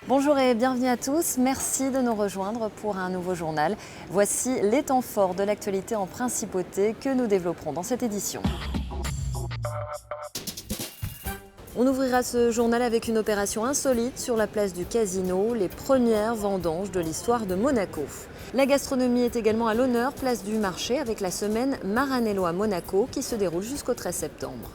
Bonjour et bienvenue à tous. Merci de nous rejoindre pour un nouveau journal. Voici les temps forts de l'actualité en principauté que nous développerons dans cette édition. On ouvrira ce journal avec une opération insolite sur la place du Casino, les premières vendanges de l'histoire de Monaco. La gastronomie est également à l'honneur, place du marché, avec la semaine Maranello à Monaco qui se déroule jusqu'au 13 septembre.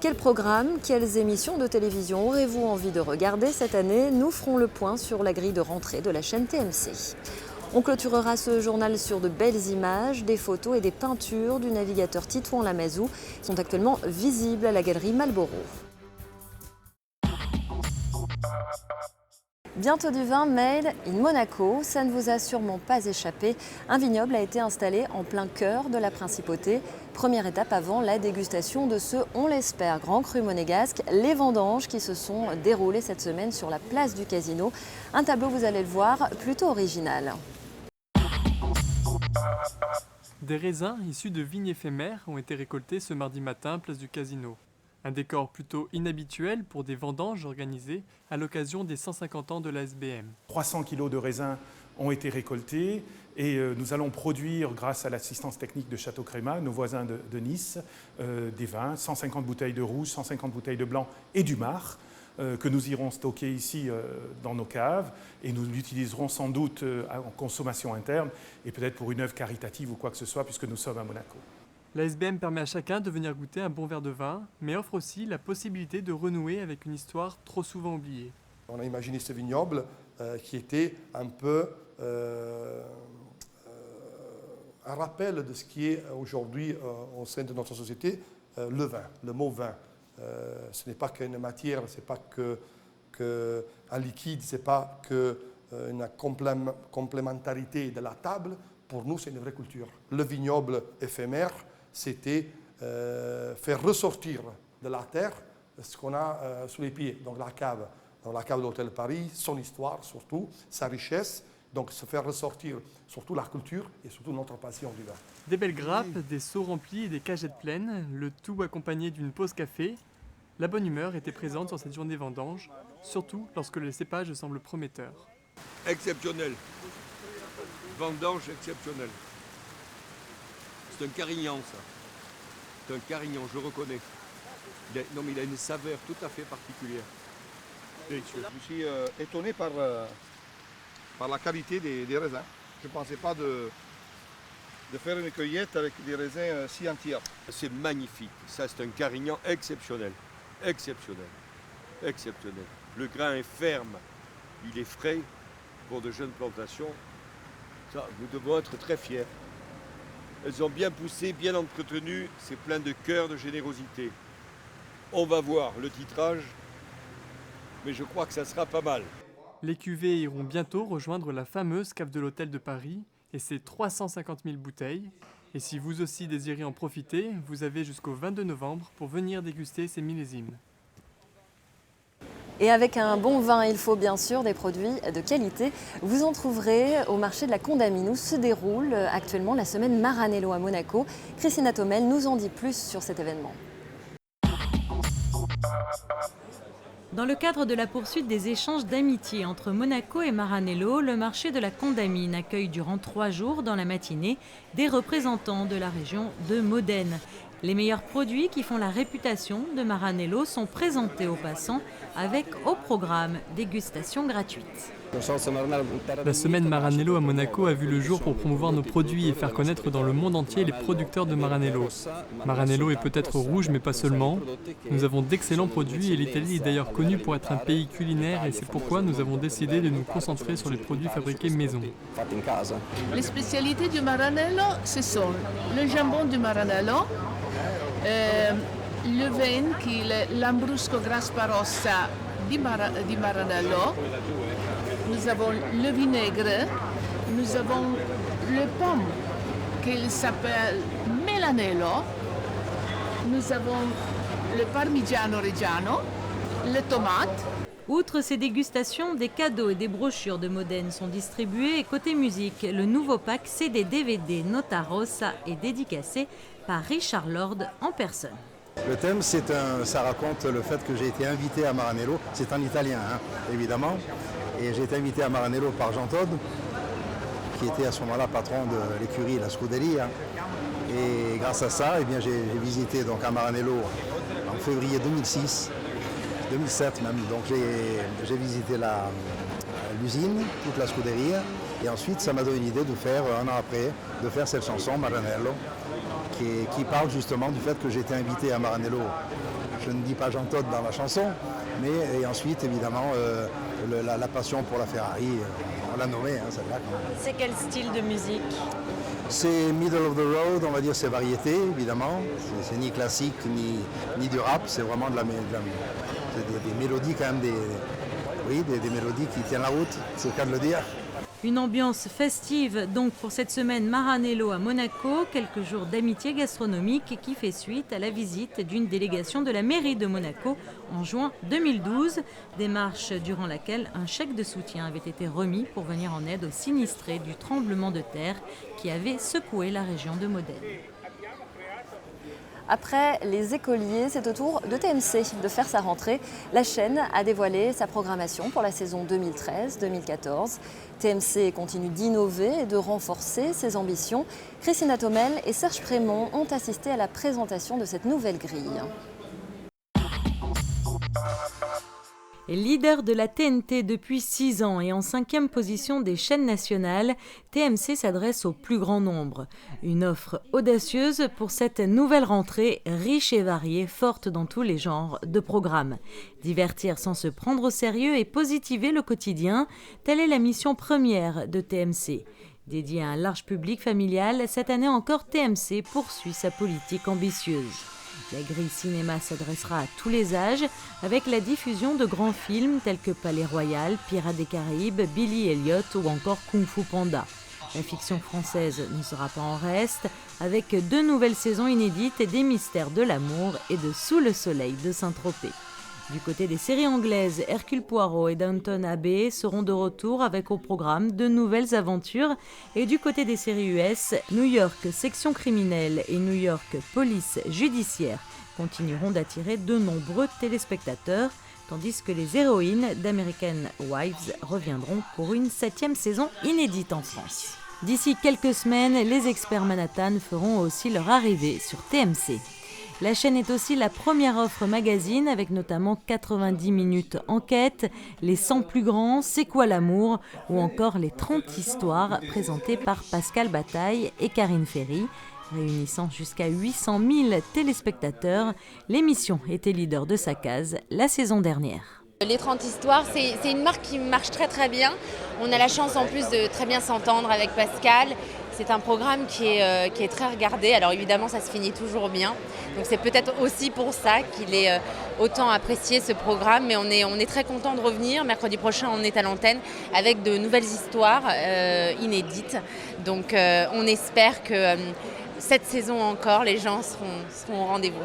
Quel programme, quelles émissions de télévision aurez-vous envie de regarder cette année? Nous ferons le point sur la grille de rentrée de la chaîne TMC. On clôturera ce journal sur de belles images, des photos et des peintures du navigateur Titouan Lamazou sont actuellement visibles à la galerie Malboro. Bientôt du vin made in Monaco, ça ne vous a sûrement pas échappé. Un vignoble a été installé en plein cœur de la principauté. Première étape avant la dégustation de ce, on l'espère, grand cru monégasque, les vendanges qui se sont déroulées cette semaine sur la place du Casino. Un tableau, vous allez le voir, plutôt original. Des raisins issus de vignes éphémères ont été récoltés ce mardi matin, place du Casino. Un décor plutôt inhabituel pour des vendanges organisées à l'occasion des 150 ans de la SBM. 300 kg de raisins ont été récoltés et nous allons produire, grâce à l'assistance technique de Château Créma, nos voisins de Nice, des vins, 150 bouteilles de rouge, 150 bouteilles de blanc et du mar, que nous irons stocker ici dans nos caves et nous l'utiliserons sans doute en consommation interne et peut-être pour une œuvre caritative ou quoi que ce soit puisque nous sommes à Monaco. La SBM permet à chacun de venir goûter un bon verre de vin, mais offre aussi la possibilité de renouer avec une histoire trop souvent oubliée. On a imaginé ce vignoble qui était un peu un rappel de ce qui est aujourd'hui au sein de notre société, le vin, le mot vin. Ce n'est pas qu'une matière, ce n'est pas qu'un liquide, ce n'est pas qu'une complémentarité de la table. Pour nous, c'est une vraie culture. Le vignoble éphémère, c'était faire ressortir de la terre ce qu'on a sous les pieds, donc la cave. Dans la cave de l'Hôtel Paris, son histoire surtout, sa richesse, donc se faire ressortir surtout la culture et surtout notre passion du vin. Des belles grappes, des seaux remplis et des cagettes pleines, le tout accompagné d'une pause café. La bonne humeur était présente sur cette journée vendange, surtout lorsque le cépage semble prometteur. Exceptionnel. Vendange exceptionnelle. C'est un carignan, ça. C'est un carignan, je le reconnais. Non, mais il a une saveur tout à fait particulière. Délicieux. Je suis étonné par la qualité des raisins. Je ne pensais pas de faire une cueillette avec des raisins si entiers. C'est magnifique. Ça, c'est un carignan exceptionnel. Exceptionnel. Exceptionnel. Le grain est ferme. Il est frais pour de jeunes plantations. Ça, nous devons être très fiers. Elles ont bien poussé, bien entretenues, c'est plein de cœur, de générosité. On va voir le titrage, mais je crois que ça sera pas mal. Les cuvées iront bientôt rejoindre la fameuse cave de l'Hôtel de Paris et ses 350 000 bouteilles. Et si vous aussi désirez en profiter, vous avez jusqu'au 22 novembre pour venir déguster ces millésimes. Et avec un bon vin, il faut bien sûr des produits de qualité. Vous en trouverez au marché de la Condamine où se déroule actuellement la semaine Maranello à Monaco. Christina Thomel nous en dit plus sur cet événement. Dans le cadre de la poursuite des échanges d'amitié entre Monaco et Maranello, le marché de la Condamine accueille durant 3 jours dans la matinée des représentants de la région de Modène. Les meilleurs produits qui font la réputation de Maranello sont présentés aux passants avec au programme dégustation gratuite. La semaine Maranello à Monaco a vu le jour pour promouvoir nos produits et faire connaître dans le monde entier les producteurs de Maranello. Maranello est peut-être rouge mais pas seulement. Nous avons d'excellents produits et l'Italie est d'ailleurs connue pour être un pays culinaire et c'est pourquoi nous avons décidé de nous concentrer sur les produits fabriqués maison. Les spécialités du Maranello, ce sont le jambon du Maranello, le vin qui est l'Ambrusco Grasparossa di Maranello. Nous avons le vinaigre, nous avons le pomme qui s'appelle Melanello, nous avons le Parmigiano Reggiano, les tomates. Outre ces dégustations, des cadeaux et des brochures de Modène sont distribués et côté musique, le nouveau pack CD-DVD Nota Rossa est dédicacé par Richard Lord en personne. Le thème, ça raconte le fait que j'ai été invité à Maranello, c'est en italien évidemment, Et j'ai été invité à Maranello par Jean Todt, qui était à ce moment-là patron de l'écurie La Scuderia. Et grâce à ça, eh bien, j'ai visité donc, à Maranello en février 2006, 2007 même. Donc j'ai visité l'usine, toute la Scuderia. Et ensuite, ça m'a donné l'idée de faire, un an après, de faire cette chanson, Maranello, qui parle justement du fait que j'ai été invité à Maranello. Je ne dis pas Jean Todt dans la chanson, mais et ensuite, évidemment, la passion pour la Ferrari, on l'a nommée, hein, celle-là. C'est quel style de musique? C'est middle of the road, on va dire, c'est variété, évidemment. C'est ni classique, ni du rap, c'est vraiment des mélodies quand même, des mélodies qui tiennent la route, c'est le cas de le dire. Une ambiance festive donc pour cette semaine Maranello à Monaco, quelques jours d'amitié gastronomique qui fait suite à la visite d'une délégation de la mairie de Monaco en juin 2012, démarche durant laquelle un chèque de soutien avait été remis pour venir en aide aux sinistrés du tremblement de terre qui avait secoué la région de Modène. Après les écoliers, c'est au tour de TMC de faire sa rentrée. La chaîne a dévoilé sa programmation pour la saison 2013-2014. TMC continue d'innover et de renforcer ses ambitions. Christina Thomel et Serge Prémont ont assisté à la présentation de cette nouvelle grille. Leader de la TNT depuis 6 ans et en 5e position des chaînes nationales, TMC s'adresse au plus grand nombre. Une offre audacieuse pour cette nouvelle rentrée, riche et variée, forte dans tous les genres de programmes. Divertir sans se prendre au sérieux et positiver le quotidien, telle est la mission première de TMC. Dédiée à un large public familial, cette année encore TMC poursuit sa politique ambitieuse. La grille cinéma s'adressera à tous les âges avec la diffusion de grands films tels que Palais Royal, Pirates des Caraïbes, Billy Elliot ou encore Kung Fu Panda. La fiction française ne sera pas en reste avec 2 nouvelles saisons inédites des Mystères de l'amour et de Sous le soleil de Saint-Tropez. Du côté des séries anglaises, Hercule Poirot et Downton Abbey seront de retour avec au programme de nouvelles aventures. Et du côté des séries US, New York Section criminelle et New York Police judiciaire continueront d'attirer de nombreux téléspectateurs, tandis que les héroïnes d'American Wives reviendront pour une 7e saison inédite en France. D'ici quelques semaines, les experts Manhattan feront aussi leur arrivée sur TMC. La chaîne est aussi la première offre magazine avec notamment 90 minutes enquête, les 100 plus grands, C'est quoi l'amour ou encore les 30 histoires présentées par Pascal Bataille et Karine Ferry. Réunissant jusqu'à 800 000 téléspectateurs, l'émission était leader de sa case la saison dernière. Les 30 histoires, c'est une marque qui marche très très bien. On a la chance en plus de très bien s'entendre avec Pascal. C'est un programme qui est très regardé. Alors évidemment, ça se finit toujours bien. Donc c'est peut-être aussi pour ça qu'il est autant apprécié ce programme. Mais on est très content de revenir. Mercredi prochain, on est à l'antenne avec de nouvelles histoires inédites. Donc on espère que cette saison encore, les gens seront au rendez-vous.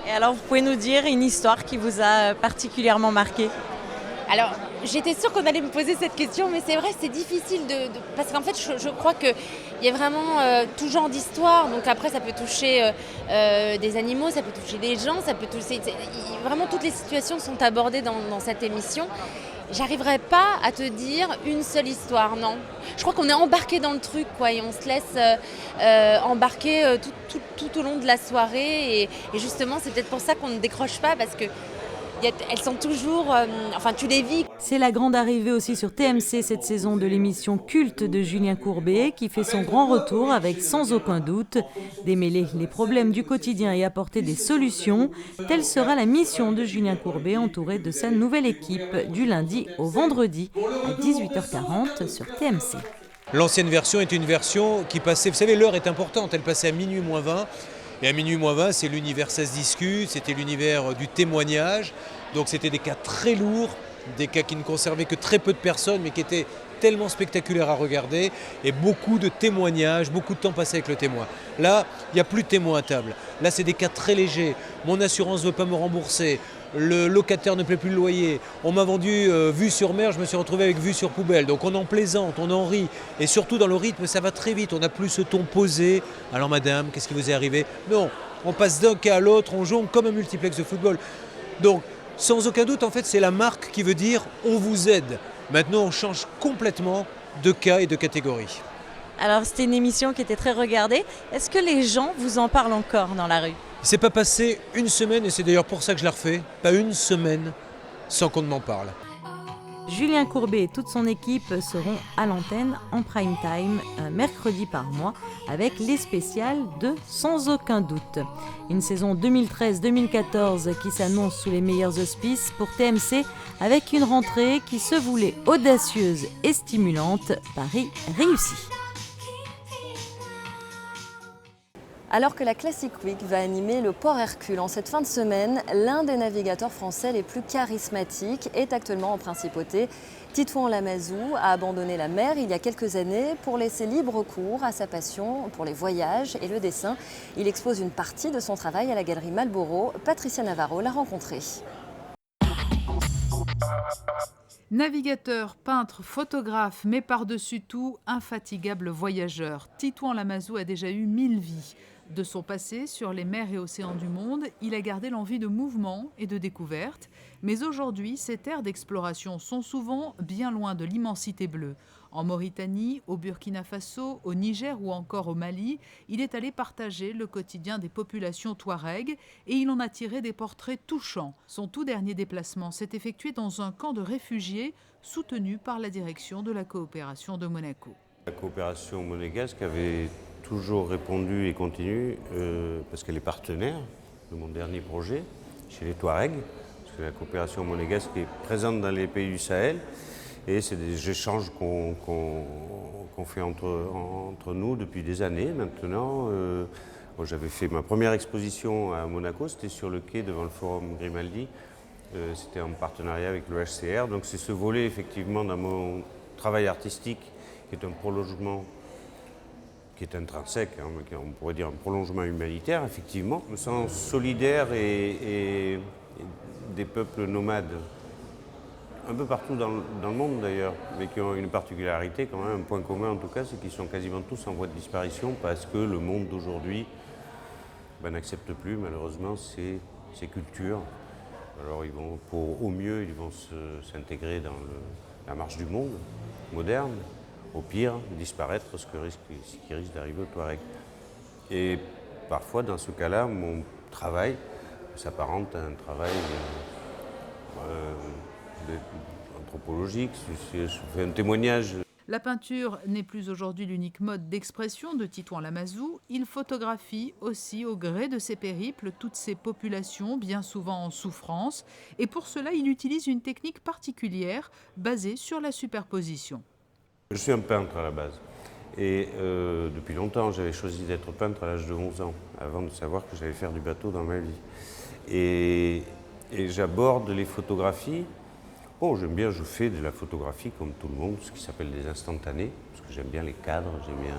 Et alors, vous pouvez nous dire une histoire qui vous a particulièrement marqué? Alors, j'étais sûre qu'on allait me poser cette question, mais c'est vrai, c'est difficile parce qu'en fait, je crois qu'il y a vraiment tout genre d'histoire. Donc après, ça peut toucher des animaux, ça peut toucher des gens, ça peut toucher... Vraiment, toutes les situations sont abordées dans cette émission. J'arriverai pas à te dire une seule histoire, non. Je crois qu'on est embarqué dans le truc, quoi, et on se laisse embarquer tout au long de la soirée. Et justement, c'est peut-être pour ça qu'on ne décroche pas, parce que elles sont toujours... enfin, tu les vis. C'est la grande arrivée aussi sur TMC cette saison de l'émission culte de Julien Courbet qui fait son grand retour avec sans aucun doute démêler les problèmes du quotidien et apporter des solutions. Telle sera la mission de Julien Courbet entouré de sa nouvelle équipe du lundi au vendredi à 18h40 sur TMC. L'ancienne version est une version qui passait... Vous savez, l'heure est importante, elle passait à minuit moins 20. Et à minuit moins 20, c'est l'univers Ça se discute, c'était l'univers du témoignage. Donc c'était des cas très lourds, des cas qui ne conservaient que très peu de personnes, mais qui étaient tellement spectaculaires à regarder. Et beaucoup de témoignages, beaucoup de temps passé avec le témoin. Là, il n'y a plus de témoin à table. Là, c'est des cas très légers. Mon assurance ne veut pas me rembourser. Le locataire ne paie plus le loyer. On m'a vendu vue sur mer, je me suis retrouvé avec vue sur poubelle. Donc on en plaisante, on en rit. Et surtout dans le rythme, ça va très vite. On n'a plus ce ton posé. Alors madame, qu'est-ce qui vous est arrivé? Non, on passe d'un cas à l'autre, on jongle comme un multiplex de football. Donc sans aucun doute, en fait, c'est la marque qui veut dire on vous aide. Maintenant, on change complètement de cas et de catégorie. Alors c'était une émission qui était très regardée. Est-ce que les gens vous en parlent encore dans la rue? Il ne s'est pas passé une semaine, et c'est d'ailleurs pour ça que je la refais, pas une semaine sans qu'on ne m'en parle. Julien Courbet et toute son équipe seront à l'antenne en prime time, un mercredi par mois, avec les spéciales de Sans aucun doute. Une saison 2013-2014 qui s'annonce sous les meilleurs auspices pour TMC, avec une rentrée qui se voulait audacieuse et stimulante. Paris réussi. Alors que la Classic Week va animer le port Hercule en cette fin de semaine, l'un des navigateurs français les plus charismatiques est actuellement en principauté. Titouan Lamazou a abandonné la mer il y a quelques années pour laisser libre cours à sa passion pour les voyages et le dessin. Il expose une partie de son travail à la galerie Malboro. Patricia Navarro l'a rencontré. Navigateur, peintre, photographe, mais par-dessus tout, infatigable voyageur. Titouan Lamazou a déjà eu 1000 vies. De son passé sur les mers et océans du monde, il a gardé l'envie de mouvement et de découverte. Mais aujourd'hui, ces terres d'exploration sont souvent bien loin de l'immensité bleue. En Mauritanie, au Burkina Faso, au Niger ou encore au Mali, il est allé partager le quotidien des populations touareg et il en a tiré des portraits touchants. Son tout dernier déplacement s'est effectué dans un camp de réfugiés soutenu par la direction de la coopération de Monaco. La coopération monégasque avait toujours répondu et continue parce qu'elle est partenaire de mon dernier projet chez les Touaregs, parce que la coopération monégasque est présente dans les pays du Sahel et c'est des échanges qu'on fait entre nous depuis des années maintenant. J'avais fait ma première exposition à Monaco, c'était sur le quai devant le Forum Grimaldi, c'était en partenariat avec le HCR, donc c'est ce volet effectivement dans mon travail artistique qui est un prolongement qui est intrinsèque, hein, on pourrait dire un prolongement humanitaire, effectivement. Je me sens solidaire et des peuples nomades, un peu partout dans le monde d'ailleurs, mais qui ont une particularité quand même, un point commun en tout cas, c'est qu'ils sont quasiment tous en voie de disparition parce que le monde d'aujourd'hui n'accepte plus malheureusement ces cultures. Alors ils vont, au mieux, ils vont s'intégrer dans la marche du monde moderne. Au pire, disparaître, ce qui risque d'arriver au Touareg. Et parfois, dans ce cas-là, mon travail s'apparente à un travail anthropologique, je fais un témoignage. La peinture n'est plus aujourd'hui l'unique mode d'expression de Titouan Lamazou. Il photographie aussi au gré de ses périples toutes ces populations, bien souvent en souffrance. Et pour cela, il utilise une technique particulière basée sur la superposition. Je suis un peintre à la base et depuis longtemps j'avais choisi d'être peintre à l'âge de 11 ans avant de savoir que j'allais faire du bateau dans ma vie. Et j'aborde les photographies. Bon, j'aime bien, je fais de la photographie comme tout le monde, ce qui s'appelle des instantanés, parce que j'aime bien les cadres, j'aime bien...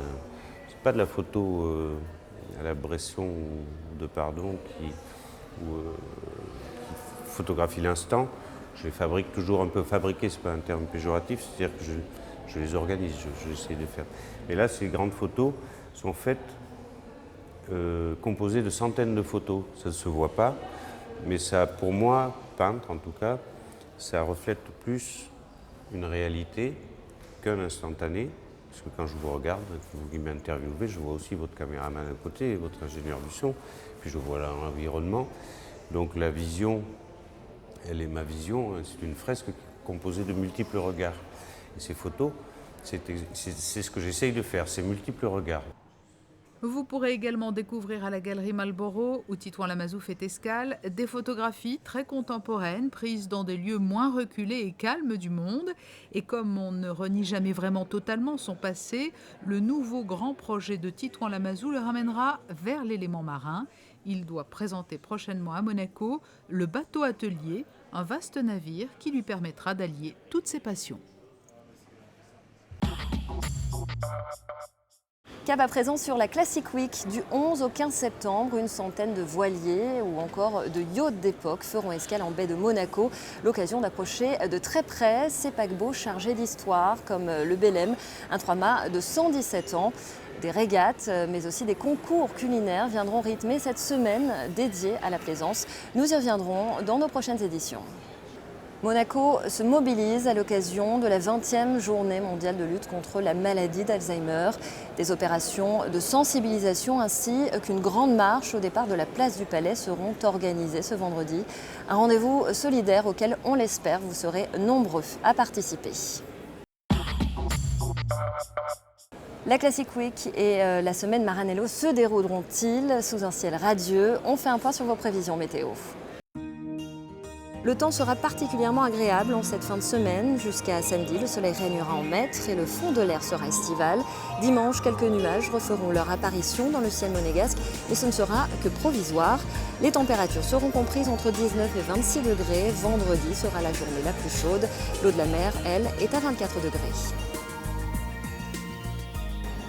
C'est pas de la photo à la Bresson ou de Pardon qui photographie l'instant. Je les fabrique toujours un peu, fabriquer, c'est pas un terme péjoratif, c'est-à-dire que je les organise, j'essaie de faire. Mais là, ces grandes photos sont faites, composées de centaines de photos. Ça ne se voit pas, mais ça, pour moi, peintre en tout cas, ça reflète plus une réalité qu'un instantané. Parce que quand je vous regarde, vous qui m'interviewez, je vois aussi votre caméraman à côté, votre ingénieur du son, puis je vois l'environnement. Donc la vision, elle est ma vision, c'est une fresque composée de multiples regards. Et ces photos, c'est ce que j'essaye de faire, ces multiples regards. Vous pourrez également découvrir à la galerie Malboro, où Titouan Lamazou fait escale, des photographies très contemporaines prises dans des lieux moins reculés et calmes du monde. Et comme on ne renie jamais vraiment totalement son passé, le nouveau grand projet de Titouan Lamazou le ramènera vers l'élément marin. Il doit présenter prochainement à Monaco le bateau atelier, un vaste navire qui lui permettra d'allier toutes ses passions. Cap à présent sur la Classic Week du 11 au 15 septembre. Une centaine de voiliers ou encore de yachts d'époque feront escale en baie de Monaco. L'occasion d'approcher de très près ces paquebots chargés d'histoire comme le Belém, un 3-mâts de 117 ans. Des régates, mais aussi des concours culinaires viendront rythmer cette semaine dédiée à la plaisance. Nous y reviendrons dans nos prochaines éditions. Monaco se mobilise à l'occasion de la 20e journée mondiale de lutte contre la maladie d'Alzheimer. Des opérations de sensibilisation ainsi qu'une grande marche au départ de la place du Palais seront organisées ce vendredi. Un rendez-vous solidaire auquel, on l'espère, vous serez nombreux à participer. La Classic Week et la semaine Maranello se dérouleront-ils sous un ciel radieux? On fait un point sur vos prévisions météo. Le temps sera particulièrement agréable en cette fin de semaine. Jusqu'à samedi, le soleil régnera en maître et le fond de l'air sera estival. Dimanche, quelques nuages referont leur apparition dans le ciel monégasque, mais ce ne sera que provisoire. Les températures seront comprises entre 19 et 26 degrés. Vendredi sera la journée la plus chaude. L'eau de la mer, elle, est à 24 degrés.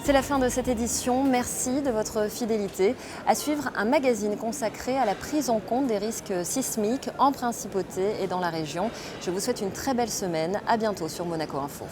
C'est la fin de cette édition. Merci de votre fidélité. À suivre, un magazine consacré à la prise en compte des risques sismiques en Principauté et dans la région. Je vous souhaite une très belle semaine. À bientôt sur Monaco Info.